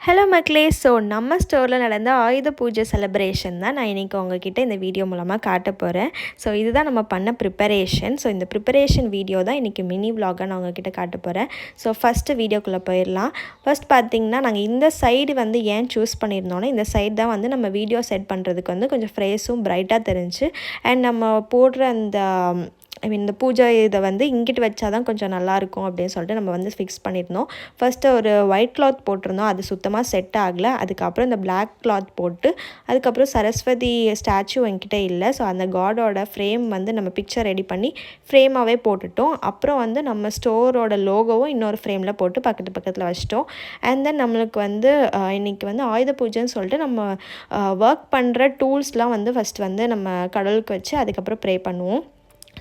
Hello மக்களே. So நம்ம ஸ்டோரில் நடந்த ஆயுத பூஜை செலிப்ரேஷன் தான் நான் இன்றைக்கி உங்ககிட்ட இந்த வீடியோ மூலமாக காட்ட போகிறேன். ஸோ இதுதான் நம்ம பண்ண ப்ரிப்பரேஷன். ஸோ இந்த ப்ரிப்பரேஷன் வீடியோ தான் இன்றைக்கி மினி விலாகாக நான் உங்ககிட்ட காட்ட போகிறேன். ஸோ ஃபஸ்ட்டு வீடியோக்குள்ளே போயிடலாம். ஃபஸ்ட் பார்த்திங்கன்னா நாங்கள் இந்த சைடு வந்து ஏன் சூஸ் பண்ணியிருந்தோன்னா, இந்த சைடு தான் வந்து நம்ம வீடியோ செட் பண்ணுறதுக்கு வந்து கொஞ்சம் ஃப்ரேஸும் ப்ரைட்டாக தெரிஞ்சு அண்ட் நம்ம போடுற அந்த இந்த பூஜை இதை வந்து இங்கிட்டு வச்சா தான் கொஞ்சம் நல்லாயிருக்கும் அப்படின்னு சொல்லிட்டு நம்ம வந்து ஃபிக்ஸ் பண்ணியிருந்தோம். ஃபஸ்ட்டு ஒரு ஒயிட் கிளாத் போட்டிருந்தோம், அது சுத்தமாக செட் ஆகலை. அதுக்கப்புறம் இந்த பிளாக் கிளாத் போட்டு அதுக்கப்புறம் சரஸ்வதி ஸ்டாச்சு என்கிட்ட இல்லை. ஸோ அந்த காடோட ஃப்ரேம் வந்து நம்ம பிக்சர் ரெடி பண்ணி ஃப்ரேமாகவே போட்டுட்டோம். அப்புறம் வந்து நம்ம ஸ்டோரோட லோகோவும் இன்னொரு ஃப்ரேமில் போட்டு பக்கத்தில் வச்சிட்டோம். அண்ட் தென் நம்மளுக்கு வந்து இன்றைக்கி வந்து ஆயுத பூஜைன்னு சொல்லிட்டு நம்ம ஒர்க் பண்ணுற டூல்ஸ்லாம் வந்து ஃபஸ்ட் வந்து நம்ம கடவுளுக்கு வச்சு அதுக்கப்புறம் ப்ரே பண்ணுவோம்.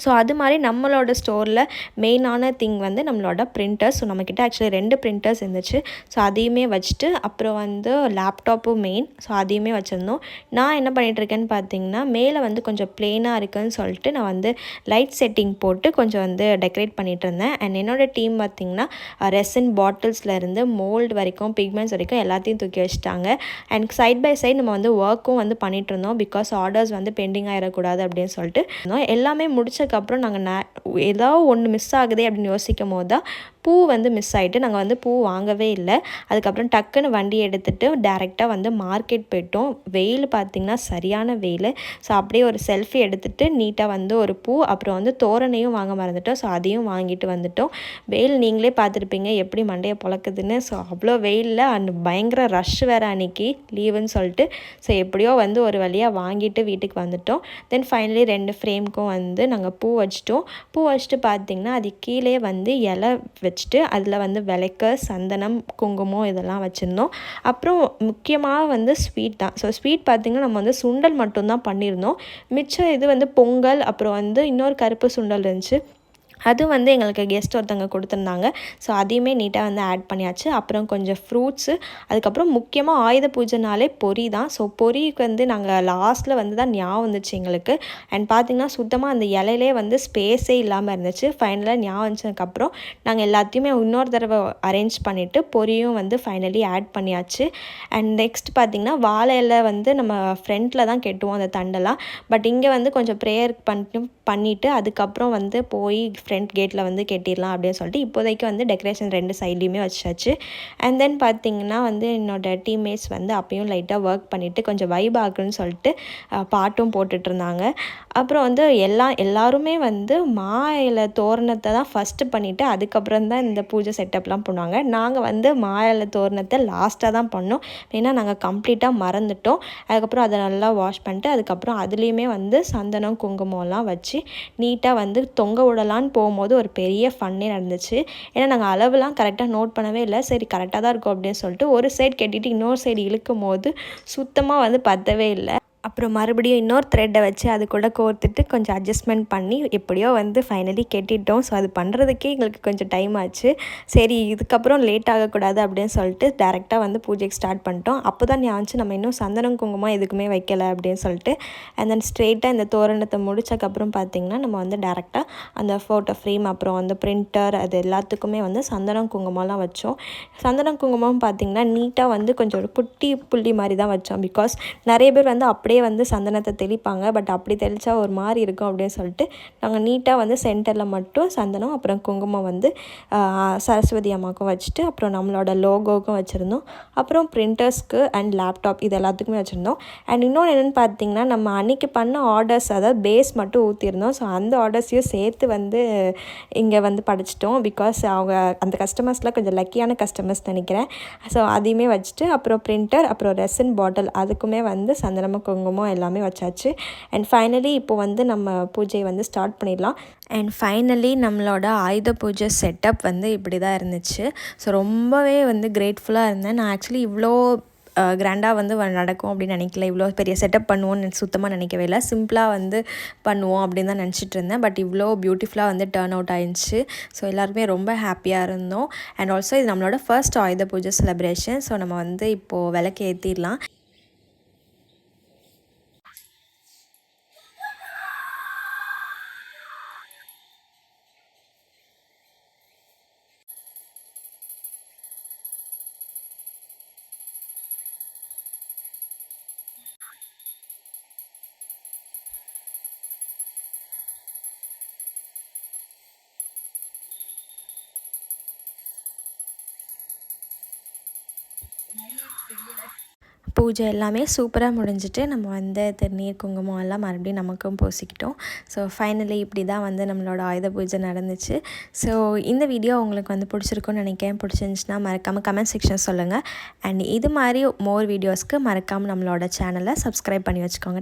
ஸோ அது மாதிரி நம்மளோட ஸ்டோரில் மெயினான திங் வந்து நம்மளோட பிரிண்டர்ஸ். ஸோ நம்மக்கிட்ட ஆக்சுவலி 2 பிரிண்டர்ஸ் இருந்துச்சு. ஸோ அதையுமே வச்சுட்டு அப்புறம் வந்து லேப்டாப்பும் மெயின். ஸோ அதையுமே வச்சுருந்தோம். நான் என்ன பண்ணிகிட்ருக்கேன்னு பார்த்தீங்கன்னா, மேலே வந்து கொஞ்சம் ப்ளெயினாக இருக்குதுன்னு சொல்லிட்டு நான் வந்து லைட் செட்டிங் போட்டு கொஞ்சம் வந்து டெக்கரேட் பண்ணிகிட்டு இருந்தேன். அண்ட் என்னோடய டீம் பார்த்திங்கன்னா ரெசின் பாட்டில்ஸ்லேருந்து மோல்டு வரைக்கும் பிக்மெண்ட்ஸ் வரைக்கும் எல்லாத்தையும் தூக்கி வச்சுட்டாங்க. அண்ட் சைட் பை சைட் நம்ம வந்து ஒர்க்கும் வந்து பண்ணிகிட்டு இருந்தோம். பிகாஸ் ஆர்டர்ஸ் வந்து பெண்டிங் ஆகிடக்கூடாது அப்படின்னு சொல்லிட்டு எல்லாமே முடிச்சதுக்கப்புறம் நாங்கள் ஏதாவது ஒன்று மிஸ் ஆகுதே அப்படின்னு யோசிக்கும் போது தான் பூ வந்து மிஸ் ஆகிட்டு நாங்கள் வந்து பூ வாங்கவே இல்லை. அதுக்கப்புறம் டக்குன்னு வண்டி எடுத்துகிட்டு டேரெக்டாக வந்து மார்க்கெட் போய்ட்டோம். வெயில் பார்த்திங்கன்னா சரியான வெயில். ஸோ அப்படியே ஒரு செல்ஃபி எடுத்துகிட்டு நீட்டாக வந்து ஒரு பூ அப்புறம் வந்து தோரணையும் வாங்க மறந்துட்டோம். ஸோ அதையும் வாங்கிட்டு வந்துட்டோம். வெயில் நீங்களே பார்த்துருப்பீங்க எப்படி மண்டையை பொழக்குதுன்னு. ஸோ அவ்வளோ வெயிலில் அண்ட் பயங்கர ரஷ் வேறு அன்றைக்கி லீவுன்னு சொல்லிட்டு. ஸோ எப்படியோ வந்து ஒரு வழியாக வாங்கிட்டு வீட்டுக்கு வந்துட்டோம். தென் ஃபைனலி 2 ஃப்ரேமுக்கும் வந்து நாங்கள் பூ வச்சுட்டோம். பூ வச்சுட்டு பார்த்திங்கன்னா அது கீழே வந்து இலை வச்சுட்டு அதில் வந்து விளக்கு, சந்தனம், குங்குமம் இதெல்லாம் வச்சுருந்தோம். அப்புறம் முக்கியமாக வந்து ஸ்வீட் தான். ஸோ ஸ்வீட் பார்த்திங்கன்னா நம்ம வந்து சுண்டல் மட்டும்தான் பண்ணியிருந்தோம். மிச்சம் இது வந்து பொங்கல், அப்புறம் வந்து இன்னொரு கருப்பு சுண்டல் இருந்துச்சு. அது வந்து எங்களுக்கு கெஸ்ட் ஒருத்தவங்க கொடுத்துருந்தாங்க. ஸோ அதையுமே நீட்டாக வந்து ஆட் பண்ணியாச்சு. அப்புறம் கொஞ்சம் ஃப்ரூட்ஸு, அதுக்கப்புறம் முக்கியமாக ஆயுத பூஜைனாலே பொரி தான். ஸோ பொரிக்கு வந்து நாங்கள் லாஸ்ட்டில் வந்து தான் ஞாபகம் வந்துச்சு எங்களுக்கு. அண்ட் பார்த்திங்கன்னா சுத்தமாக அந்த இலையிலே வந்து ஸ்பேஸே இல்லாமல் இருந்துச்சு. ஃபைனலாக ஞாபகம் வந்துச்சதுக்கப்புறம் நாங்கள் எல்லாத்தையுமே இன்னொரு தடவை அரேஞ்ச் பண்ணிவிட்டு பொரியும் வந்து ஃபைனலி ஆட் பண்ணியாச்சு. அண்ட் நெக்ஸ்ட் பார்த்திங்கன்னா வாழை இலை வந்து நம்ம ஃப்ரண்ட்டில் தான் கெட்டுவோம் அந்த தண்டெல்லாம். பட் இங்கே வந்து கொஞ்சம் ப்ரேயர் பண்ணிவிட்டு அதுக்கப்புறம் வந்து போய் ஃப்ரண்ட் கேட்டில் வந்து கெட்டிடலாம் அப்படின்னு சொல்லிட்டு இப்போதைக்கு வந்து டெக்கரேஷன் 2 சைட்லேயுமே வச்சாச்சு. அண்ட் தென் பார்த்திங்கன்னா வந்து என்னோடய டீம்மேட்ஸ் வந்து அப்பயும் லைட்டாக ஒர்க் பண்ணிவிட்டு கொஞ்சம் வைப் ஆகுன்னு சொல்லிட்டு பாட்டும் போட்டுட்ருந்தாங்க. அப்புறம் வந்து எல்லாருமே வந்து மா இலை தோரணத்தை தான் ஃபஸ்ட்டு பண்ணிவிட்டு அதுக்கப்புறம் தான் இந்த பூஜை செட்டப்லாம் பண்ணுவாங்க. நாங்கள் வந்து மா இலை தோரணத்தை லாஸ்ட்டாக தான் பண்ணோம். ஏன்னா நாங்கள் கம்ப்ளீட்டாக மறந்துட்டோம். அதுக்கப்புறம் அதை நல்லா வாஷ் பண்ணிட்டு அதுக்கப்புறம் அதுலேயுமே வந்து சந்தனம், குங்குமம்லாம் வச்சு நீட்டாக வந்து தொங்க விடலான்னு போகும்போது ஒரு பெரிய ஃபன்னே நடந்துச்சு. ஏன்னா நாங்கள் அளவுலாம் கரெக்டாக நோட் பண்ணவே இல்லை. சரி கரெக்டாக தான் இருக்கும் அப்படின்னு சொல்லிட்டு ஒரு சைடு கட்டிட்டு இன்னொரு சைடு இழுக்கும் போது சுத்தமாக வந்து பத்தவே இல்லை. அப்புறம் மறுபடியும் இன்னொரு த்ரெட்டை வச்சு அது கூட கோர்த்துட்டு கொஞ்சம் அட்ஜஸ்ட்மெண்ட் பண்ணி எப்படியோ வந்து ஃபைனலி கட்டிட்டோம். ஸோ அது பண்ணுறதுக்கே எங்களுக்கு கொஞ்சம் டைம் ஆச்சு. சரி இதுக்கப்புறம் லேட் ஆகக்கூடாது அப்படின்னு சொல்லிட்டு டேரெக்டாக வந்து பூஜைக்கு ஸ்டார்ட் பண்ணிட்டோம். அப்போ தான் ஞாபகம் நம்ம இன்னும் சந்தனம் குங்குமம் எதுக்குமே வைக்கலை அப்படின்னு சொல்லிட்டு. அண்ட் தென் ஸ்ட்ரெயிட்டாக இந்த தோரணத்தை முடிச்சக்கப்புறம் பார்த்திங்கன்னா நம்ம வந்து டேரெக்டாக அந்த ஃபோட்டோ ஃப்ரேம் அப்புறம் அந்த பிரிண்டர் அது எல்லாத்துக்குமே வந்து சந்தனம் குங்குமம்லாம் வச்சோம். சந்தனம் குங்குமம் பார்த்திங்கன்னா நீட்டாக வந்து கொஞ்சம் ஒரு குட்டி புள்ளி மாதிரி தான் வச்சோம். பிகாஸ் நிறைய பேர் வந்து அப்படியே வந்து சந்தனத்தை தெளிப்பாங்க. பட் அப்படி தெளித்தா ஒரு மாதிரி இருக்கும் அப்படின்னு சொல்லிட்டு நாங்கள் நீட்டாக வந்து சென்டரில் மட்டும் சந்தனம் அப்புறம் குங்குமம் வந்து சரஸ்வதி அம்மாவுக்கும் வச்சுட்டு அப்புறம் நம்மளோட லோகோவுக்கும் வச்சுருந்தோம். அப்புறம் பிரிண்டர்ஸ்க்கு அண்ட் லேப்டாப் இது எல்லாத்துக்குமே வச்சுருந்தோம். அண்ட் இன்னொன்று என்னென்னு பார்த்தீங்கன்னா நம்ம அன்றைக்கி பண்ண ஆர்டர்ஸ் அதாவது பேஸ் மட்டும் ஊற்றிருந்தோம். ஸோ அந்த ஆர்டர்ஸையும் சேர்த்து வந்து இங்கே வந்து படிச்சிட்டோம். பிகாஸ் அவங்க அந்த கஸ்டமர்ஸ்லாம் கொஞ்சம் லக்கியான கஸ்டமர்ஸ் நினைக்கிறேன். ஸோ அதையுமே வச்சுட்டு அப்புறம் பிரிண்டர் அப்புறம் ரெசின் பாட்டில் அதுக்குமே வந்து சந்தனமும் குங்குமம் எல்லாமே வச்சாச்சு. அண்ட் ஃபைனலி இப்போ வந்து நம்ம பூஜையை வந்து ஸ்டார்ட் பண்ணிடலாம். அண்ட் ஃபைனலி நம்மளோட ஆயுத பூஜை செட்டப் வந்து இப்படி தான் இருந்துச்சு. ஸோ ரொம்பவே வந்து கிரேட்ஃபுல்லாக இருந்தேன். நான் ஆக்சுவலி இவ்வளோ கிராண்டாக வந்து நடக்கும் அப்படின்னு நினைக்கல. இவ்வளோ பெரிய செட்டப் பண்ணுவோன்னு சுத்தமாக நினைக்கவே இல்லை. சிம்பிளாக வந்து பண்ணுவோம் அப்படின்னு தான் நினச்சிட்டு இருந்தேன். பட் இவ்வளோ பியூட்டிஃபுல்லாக வந்து டர்ன் அவுட் ஆயிடுச்சு. ஸோ எல்லாருமே ரொம்ப ஹாப்பியாக இருந்தோம். அண்ட் ஆல்சோ இது நம்மளோட ஃபர்ஸ்ட் ஆயுத பூஜை செலிப்ரேஷன். ஸோ நம்ம வந்து இப்போது விளக்கு ஏற்றிடலாம். பூஜை எல்லாமே சூப்பராக முடிஞ்சிட்டு நம்ம வந்து திருநீர் குங்குமம் எல்லாம் மறுபடியும் நமக்கும் பூசிக்கிட்டோம். ஸோ ஃபைனலி இப்படி தான் வந்து நம்மளோட ஆயுத பூஜை நடந்துச்சு. ஸோ இந்த வீடியோ உங்களுக்கு வந்து பிடிச்சிருக்குன்னு நினைக்கிறேன். பிடிச்சிருந்துச்சுன்னா மறக்காமல் கமெண்ட் செக்ஷன் சொல்லுங்கள். அண்ட் இது மாதிரி மோர் வீடியோஸ்க்கு மறக்காமல் நம்மளோட சேனலை சப்ஸ்கிரைப் பண்ணி வச்சுக்கோங்க.